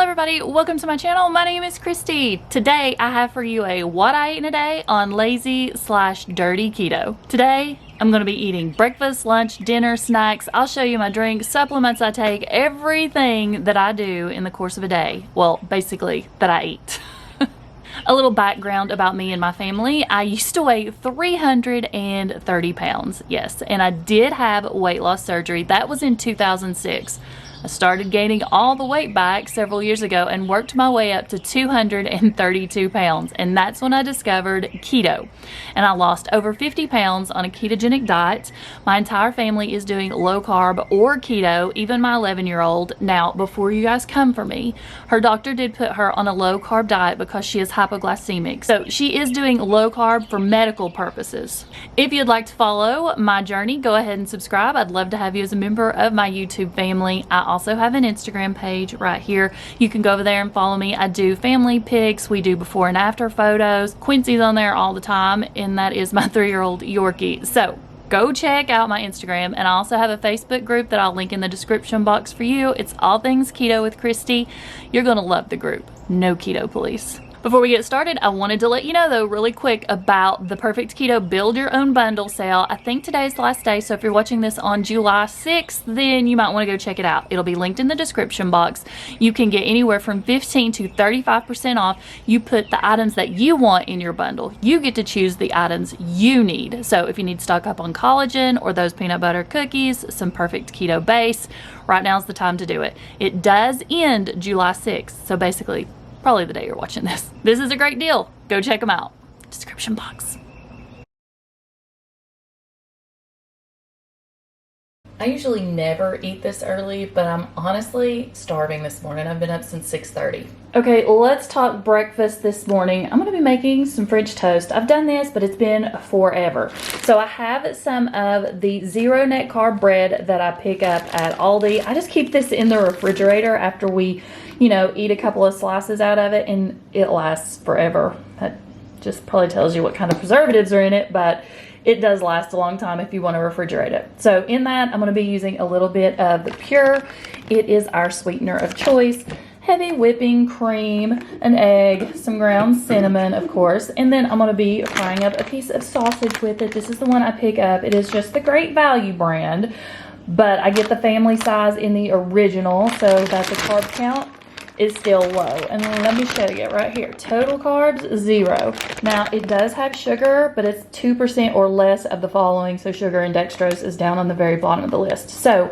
everybody, welcome to my channel. My name is Kristi. Today I have for you a what I eat in a day on lazy/dirty keto. Today I'm going to be eating breakfast, lunch, dinner, snacks. I'll show you my drinks, supplements I take, everything that I do in the course of a day. Well, basically that I eat. A little background about me and my family. I used to weigh 330 pounds, yes, and I did have weight loss surgery. That was in 2006. I started gaining all the weight back several years ago and worked my way up to 232 pounds. And that's when I discovered keto. And I lost over 50 pounds on a ketogenic diet. My entire family is doing low carb or keto, even my 11-year-old. Now, before you guys come for me, her doctor did put her on a low carb diet because she is hypoglycemic. So she is doing low carb for medical purposes. If you'd like to follow my journey, go ahead and subscribe. I'd love to have you as a member of my YouTube family. I also have an Instagram page right here. You can go over there and follow me. I do family pics. We do before and after photos. Quincy's on there all the time, and that is my 3-year-old Yorkie. So go check out my Instagram, and I also have a Facebook group that I'll link in the description box for you. It's All Things Keto with Kristi. You're gonna love the group. No keto police. Before we get started, I wanted to let you know though really quick about the Perfect Keto Build Your Own Bundle sale. I think today's the last day, so if you're watching this on July 6th, then you might want to go check it out. It'll be linked in the description box. You can get anywhere from 15 to 35% off. You put the items that you want in your bundle. You get to choose the items you need. So if you need to stock up on collagen or those peanut butter cookies, some Perfect Keto base, right now's the time to do it. It does end July 6th, so basically probably the day you're watching this. This is a great deal. Go check them out. Description box. I usually never eat this early, but I'm honestly starving this morning. I've been up since 6:30. Okay, let's talk breakfast this morning. I'm going to be making some French toast. I've done this, but it's been forever. So I have some of the zero net carb bread that I pick up at Aldi. I just keep this in the refrigerator after we, eat a couple of slices out of it, and it lasts forever. That just probably tells you what kind of preservatives are in it, but it does last a long time if you want to refrigerate it. So in that, I'm going to be using a little bit of the Pure. It is our sweetener of choice. Heavy whipping cream, an egg, some ground cinnamon, of course, and then I'm going to be frying up a piece of sausage with it. This is the one I pick up. It is just the Great Value brand, but I get the family size in the original, so that the carb count is still low. And then let me show you right here. Total carbs, 0. Now it does have sugar, but it's 2% or less of the following. So sugar and dextrose is down on the very bottom of the list. So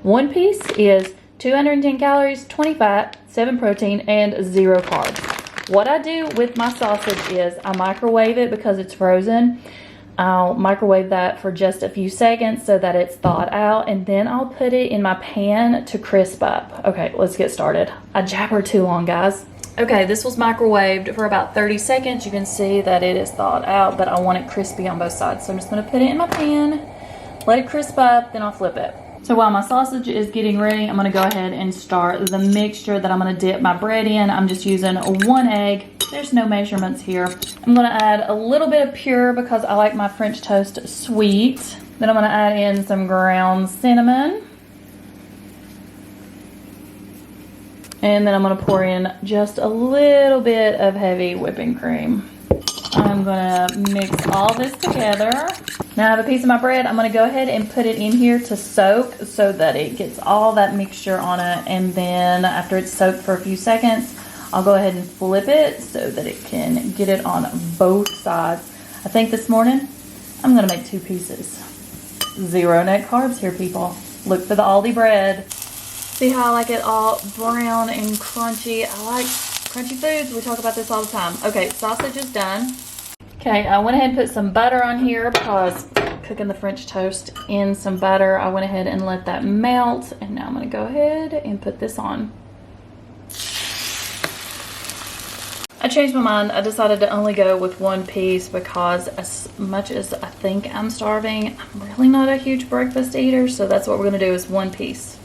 one piece is 210 calories, 20 fat, 7 protein, and 0 carbs. What I do with my sausage is I microwave it because it's frozen. I'll microwave that for just a few seconds so that it's thawed out, and then I'll put it in my pan to crisp up. Okay, let's get started. I jabber too long, guys. Okay, this was microwaved for about 30 seconds. You can see that it is thawed out, but I want it crispy on both sides. So I'm just gonna put it in my pan, let it crisp up, then I'll flip it. So while my sausage is getting ready, I'm gonna go ahead and start the mixture that I'm gonna dip my bread in. I'm just using 1 egg. There's no measurements here. I'm gonna add a little bit of Pure because I like my French toast sweet. Then I'm gonna add in some ground cinnamon. And then I'm gonna pour in just a little bit of heavy whipping cream. I'm gonna mix all this together. Now I have a piece of my bread. I'm gonna go ahead and put it in here to soak so that it gets all that mixture on it. And then after it's soaked for a few seconds, I'll go ahead and flip it so that it can get it on both sides. I think this morning I'm gonna make 2 pieces. 0 net carbs here, people. Look for the Aldi bread. See how I like it all brown and crunchy? I like crunchy foods. We talk about this all the time. Okay, sausage is done. Okay, I went ahead and put some butter on here because cooking the French toast in some butter. I went ahead and let that melt, and now I'm gonna go ahead and put this on. I changed my mind. I decided to only go with 1 piece because as much as I think I'm starving, I'm really not a huge breakfast eater, so that's what we're gonna do is 1 piece.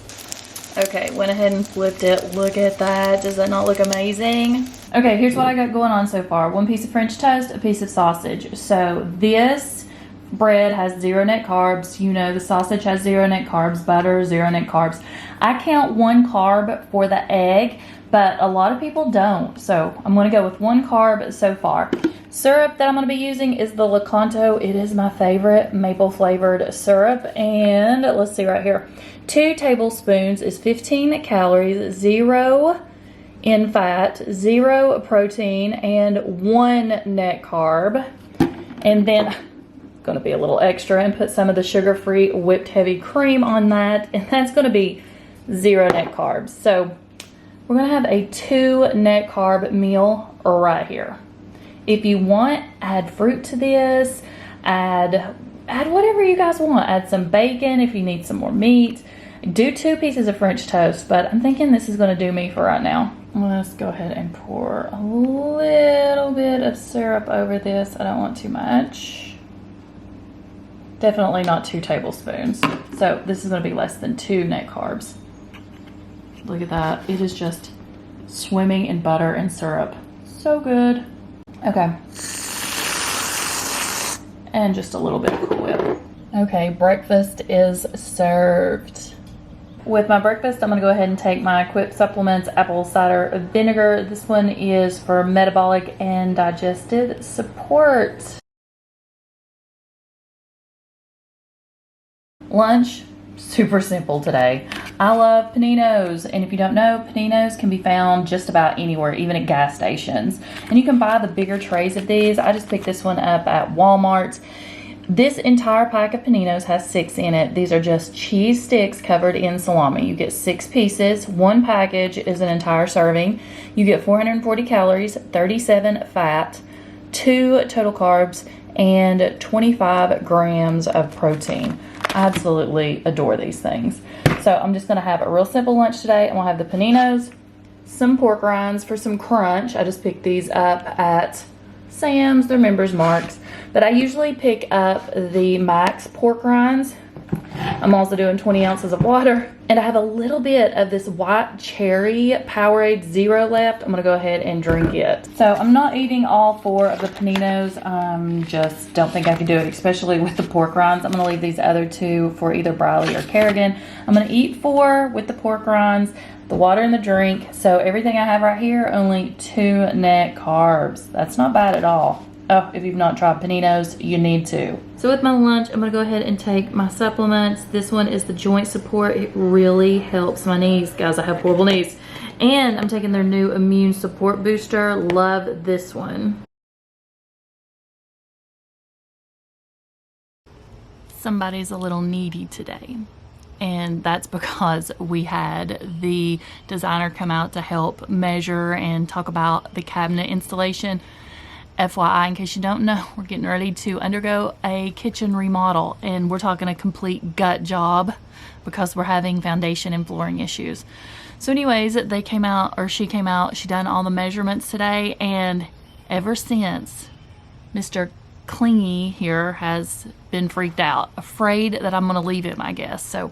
Okay, went ahead and flipped it. Look at that. Does that not look amazing? Okay, here's what I got going on so far. 1 piece of French toast, a piece of sausage. So this bread has 0 net carbs. You know, the sausage has 0 net carbs. Butter, 0 net carbs. I count 1 carb for the egg, but a lot of people don't. So I'm going to go with 1 carb so far. Syrup that I'm going to be using is the Lakanto. It is my favorite maple flavored syrup. And let's see right here. 2 tablespoons is 15 calories, 0 in fat, 0 protein, and 1 net carb. And then going to be a little extra and put some of the sugar-free whipped heavy cream on that, and that's going to be 0 net carbs. So we're going to have a 2 net carb meal right here. If you want, add fruit to this, add whatever you guys want. Add some bacon if you need some more meat. Do 2 pieces of French toast, but I'm thinking this is going to do me for right now. Let's go ahead and pour a little bit of syrup over this. I don't want too much. Definitely not 2 tablespoons. So this is going to be less than 2 net carbs. Look at that. It is just swimming in butter and syrup. So good. Okay. And just a little bit of Cool Whip. Okay, breakfast is served. With my breakfast, I'm going to go ahead and take my Quick Supplements apple cider vinegar. This one is for metabolic and digestive support. Lunch, super simple today. I love paninos, and if you don't know, paninos can be found just about anywhere, even at gas stations. And you can buy the bigger trays of these. I just picked this one up at Walmart. This entire pack of paninos has 6 in it. These are just cheese sticks covered in salami. You get 6 pieces. 1 package is an entire serving. You get 440 calories, 37 fat, 2 total carbs, and 25 grams of protein. I absolutely adore these things. So I'm just going to have a real simple lunch today. I'm going to have the paninos, some pork rinds for some crunch. I just picked these up at Sam's. They're Members Marks. But I usually pick up the Max pork rinds. I'm also doing 20 ounces of water. And I have a little bit of this white cherry Powerade Zero left. I'm going to go ahead and drink it. So I'm not eating all 4 of the paninos. Just don't think I can do it, especially with the pork rinds. I'm going to leave these other 2 for either Briley or Kerrigan. I'm going to eat 4 with the pork rinds, the water and the drink. So everything I have right here, only 2 net carbs. That's not bad at all. Oh, if you've not tried paninos, you need to. So with my lunch, I'm going to go ahead and take my supplements. This one is the joint support. It really helps my knees. Guys, I have horrible knees. And I'm taking their new immune support booster. Love this one. Somebody's a little needy today. And that's because we had the designer come out to help measure and talk about the cabinet installation. FYI, in case you don't know, we're getting ready to undergo a kitchen remodel, and we're talking a complete gut job because we're having foundation and flooring issues. So anyways, they came out, or she came out, she done all the measurements today, and ever since, Mr. Clingy here has been freaked out, afraid that I'm going to leave him, I guess. So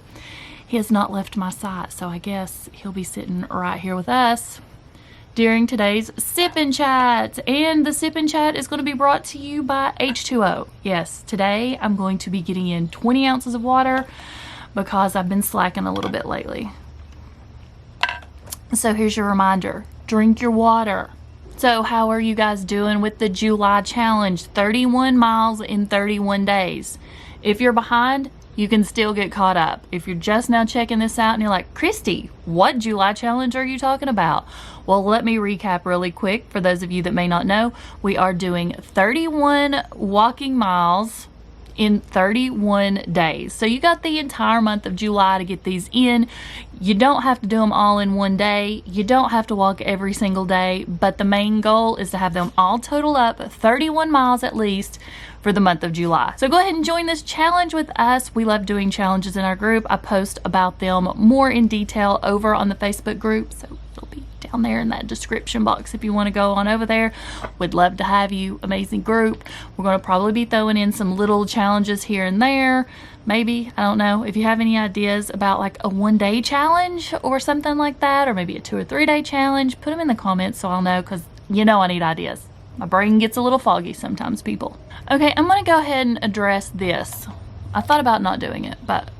he has not left my side, so I guess he'll be sitting right here with us during today's Sip and Chat. And the Sip and Chat is going to be brought to you by H2O. Yes, today I'm going to be getting in 20 ounces of water because I've been slacking a little bit lately. So here's your reminder, drink your water. So how are you guys doing with the July challenge? 31 miles in 31 days. If you're behind, you can still get caught up. If you're just now checking this out and you're like, Kristi, what July challenge are you talking about? Well, let me recap really quick for those of you that may not know. We are doing 31 walking miles in 31 days. So you got the entire month of July to get these in. You don't have to do them all in one day. You don't have to walk every single day, but the main goal is to have them all total up 31 miles at least for the month of July. So go ahead and join this challenge with us. We love doing challenges in our group. I post about them more in detail over on the Facebook group, so it'll be down there in that description box if you want to go on over there. We'd love to have you. Amazing group. We're going to probably be throwing in some little challenges here and there. Maybe, I don't know, if you have any ideas about like a one-day challenge or something like that, or maybe a 2 or 3 day challenge, put them in the comments so I'll know, because you know I need ideas. My brain gets a little foggy sometimes, people. Okay, I'm gonna go ahead and address this. I thought about not doing it, but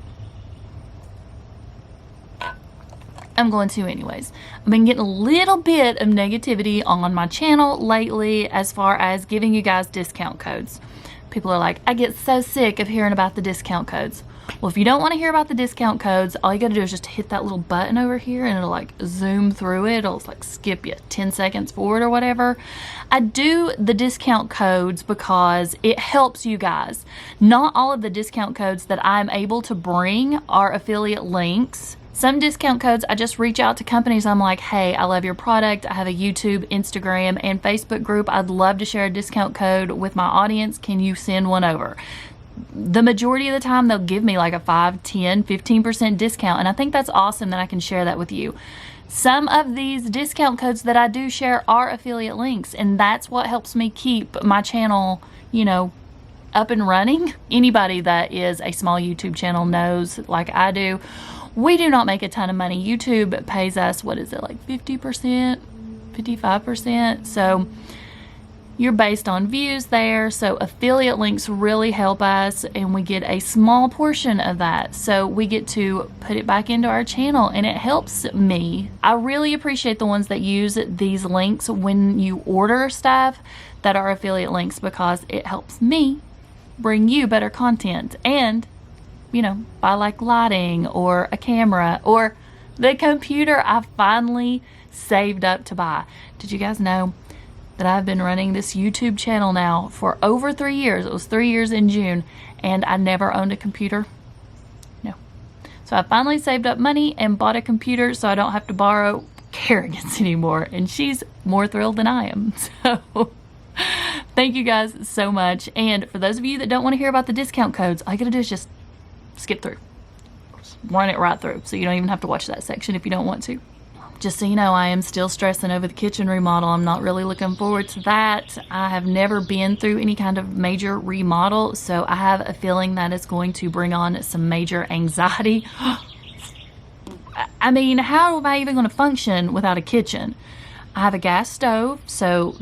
I'm going to anyways. I've been getting a little bit of negativity on my channel lately as far as giving you guys discount codes. People are like, I get so sick of hearing about the discount codes. Well, if you don't want to hear about the discount codes, all you gotta do is just hit that little button over here and it'll like zoom through it. It'll like skip you 10 seconds forward or whatever. I do the discount codes because it helps you guys. Not all of the discount codes that I'm able to bring are affiliate links. Some discount codes, I just reach out to companies. I'm like, hey, I love your product. I have a YouTube, Instagram, and Facebook group. I'd love to share a discount code with my audience. Can you send one over? The majority of the time, they'll give me like a 5, 10, 15% discount. And I think that's awesome that I can share that with you. Some of these discount codes that I do share are affiliate links. And that's what helps me keep my channel, you know, up and running. Anybody that is a small YouTube channel knows, like I do, we do not make a ton of money. YouTube pays us, what is it, like 50%, 55%? So you're based on views there. So affiliate links really help us, and we get a small portion of that. So we get to put it back into our channel, and it helps me. I really appreciate the ones that use these links when you order stuff that are affiliate links, because it helps me bring you better content. And you know, buy like lighting or a camera or the computer I finally saved up to buy. Did you guys know that I've been running this YouTube channel now for over 3 years? It was 3 years in June, and I never owned a computer. No. So I finally saved up money and bought a computer so I don't have to borrow Kerrigan's anymore. And she's more thrilled than I am. So thank you guys so much. And for those of you that don't want to hear about the discount codes, all you gotta do is just skip through. Just run it right through, so you don't even have to watch that section if you don't want to. Just so you know, I am still stressing over the kitchen remodel. I'm not really looking forward to that. I have never been through any kind of major remodel, so I have a feeling that it's going to bring on some major anxiety. I mean, how am I even going to function without a kitchen? I have a gas stove, so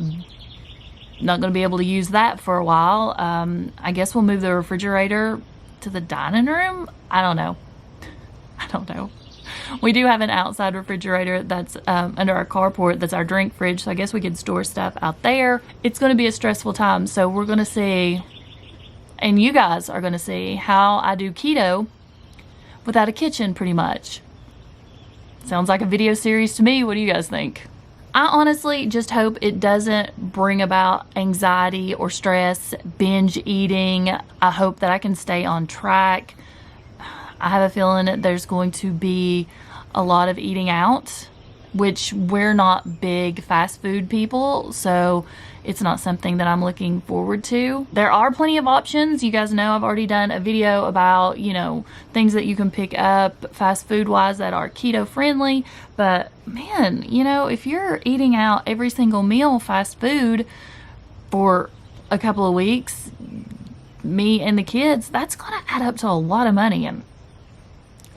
not going to be able to use that for a while. I guess we'll move the refrigerator to the dining room. I don't know. We do have an outside refrigerator that's under our carport. That's our drink fridge. So I guess we could store stuff out there. It's going to be a stressful time. So we're going to see, and you guys are going to see, how I do keto without a kitchen pretty much. Sounds like a video series to me. What do you guys think? I honestly just hope it doesn't bring about anxiety or stress, binge eating. I hope that I can stay on track. I have a feeling that there's going to be a lot of eating out, which we're not big fast food people, so it's not something that I'm looking forward to. There are plenty of options. You guys know I've already done a video about, you know, things that you can pick up fast food wise that are keto friendly. But man, you know, if you're eating out every single meal fast food for a couple of weeks, me and the kids, that's gonna add up to a lot of money. And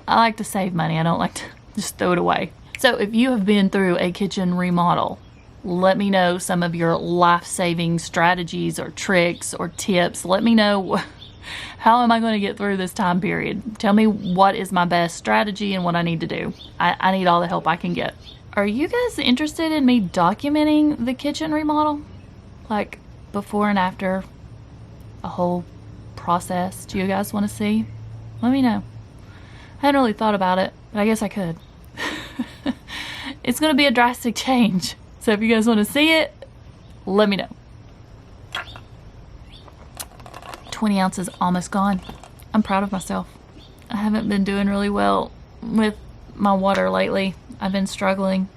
I like to save money. I don't like to just throw it away. So if you have been through a kitchen remodel, let me know some of your life-saving strategies or tricks or tips. Let me know, how am I going to get through this time period? Tell me what is my best strategy and what I need to do. I need all the help I can get. Are you guys interested in me documenting the kitchen remodel? Like before and after, a whole process? Do you guys want to see? Let me know. I hadn't really thought about it, but I guess I could. It's going to be a drastic change. So if you guys want to see it, let me know. 20 ounces almost gone. I'm proud of myself. I haven't been doing really well with my water lately. I've been struggling.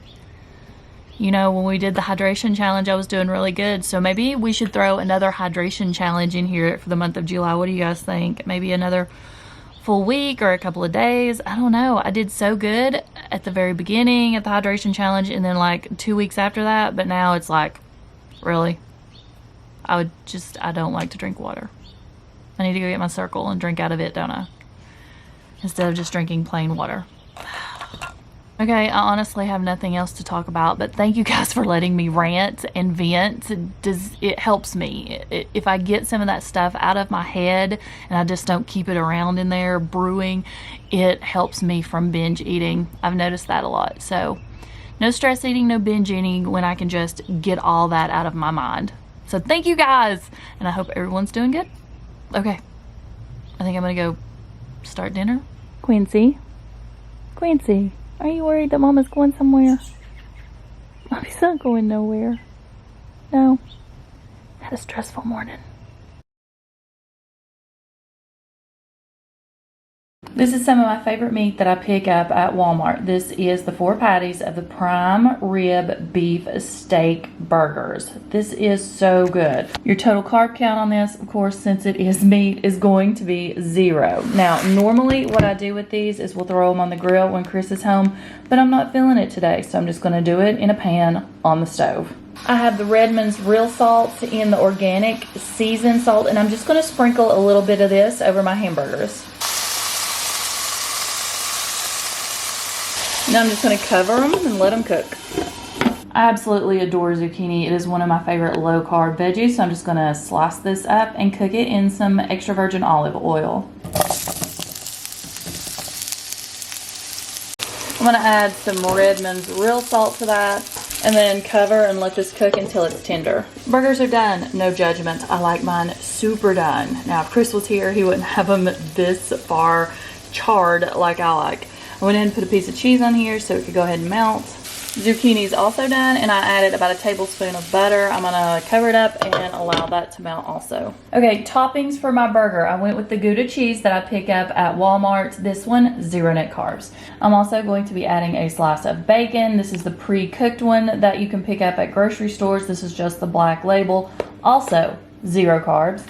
You know, when we did the hydration challenge, I was doing really good. So maybe we should throw another hydration challenge in here for the month of July. What do you guys think? Maybe another full week or a couple of days. I don't know. I did so good at the very beginning at the hydration challenge, and then like 2 weeks after that, but now it's like, really? I don't like to drink water. I need to go get my Cirkul and drink out of it, don't I? Instead of just drinking plain water. Okay, I honestly have nothing else to talk about, but thank you guys for letting me rant and vent. It helps me. If I get some of that stuff out of my head and I just don't keep it around in there brewing, it helps me from binge eating. I've noticed that a lot. So no stress eating, no binge eating when I can just get all that out of my mind. So thank you guys, and I hope everyone's doing good. Okay, I think I'm gonna go start dinner. Quincy, are you worried that Mama's going somewhere? Mommy's not going nowhere. No. Had a stressful morning. This is some of my favorite meat that I pick up at Walmart. This is the 4 patties of the prime rib beef steak burgers. This is so good. Your total carb count on this, of course, since it is meat, is going to be 0. Now, normally what I do with these is we'll throw them on the grill when Chris is home, but I'm not feeling it today, so I'm just going to do it in a pan on the stove. I have the Redmond's real salt in the organic seasoned salt, and I'm just going to sprinkle a little bit of this over my hamburgers. Now I'm just going to cover them and let them cook. I absolutely adore zucchini. It is one of my favorite low carb veggies, so I'm just going to slice this up and cook it in some extra virgin olive oil. I'm going to add some Redmond's real salt to that and then cover and let this cook until it's tender. Burgers are done. No judgment. I like mine super done. Now if Chris was here, he wouldn't have them this far charred like I like. I went ahead and put a piece of cheese on here so it could go ahead and melt. Zucchini's also done, and I added about a tablespoon of butter. I'm gonna cover it up and allow that to melt also. Okay, toppings for my burger. I went with the Gouda cheese that I pick up at Walmart. This one, 0 net carbs. I'm also going to be adding a slice of bacon. This is the pre-cooked one that you can pick up at grocery stores. This is just the black label. Also, 0 carbs.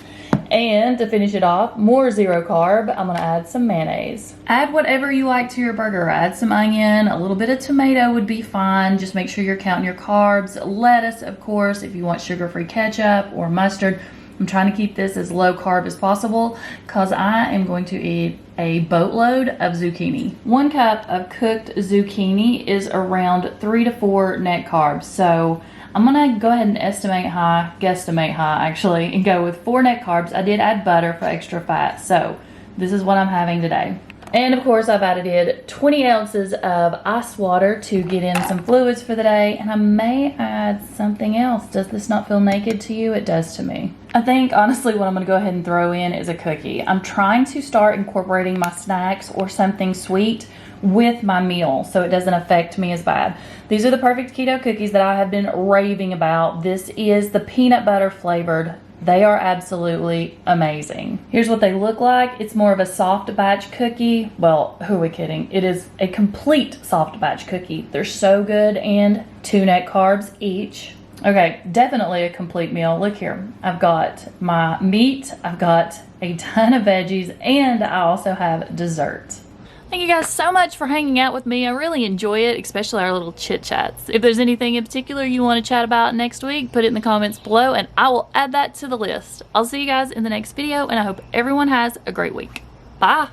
And to finish it off, more 0 carb, I'm gonna add some mayonnaise. Add whatever you like to your burger. Add some onion, a little bit of tomato would be fine. Just make sure you're counting your carbs. Lettuce, of course, if you want sugar-free ketchup or mustard. I'm trying to keep this as low carb as possible because I am going to eat a boatload of zucchini. 1 cup of cooked zucchini is around 3 to 4 net carbs. So I'm gonna go ahead and guesstimate high actually, and go with 4 net carbs. I did add butter for extra fat, so this is what I'm having today. And of course I've added 20 ounces of ice water to get in some fluids for the day, and I may add something else. Does this not feel naked to you? It does to me. I think honestly what I'm gonna go ahead and throw in is a cookie. I'm trying to start incorporating my snacks or something sweet with my meal so it doesn't affect me as bad. These are the perfect keto cookies that I have been raving about. This is the peanut butter flavored. They are absolutely amazing. Here's what they look like. It's more of a soft batch cookie. Well, who are we kidding? It is a complete soft batch cookie. They're so good, and 2 net carbs each. Okay, definitely a complete meal. Look here. I've got my meat, I've got a ton of veggies, and I also have dessert. Thank you guys so much for hanging out with me. I really enjoy it, especially our little chit chats. If there's anything in particular you want to chat about next week, put it in the comments below and I will add that to the list. I'll see you guys in the next video, and I hope everyone has a great week. Bye.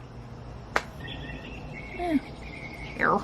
Here.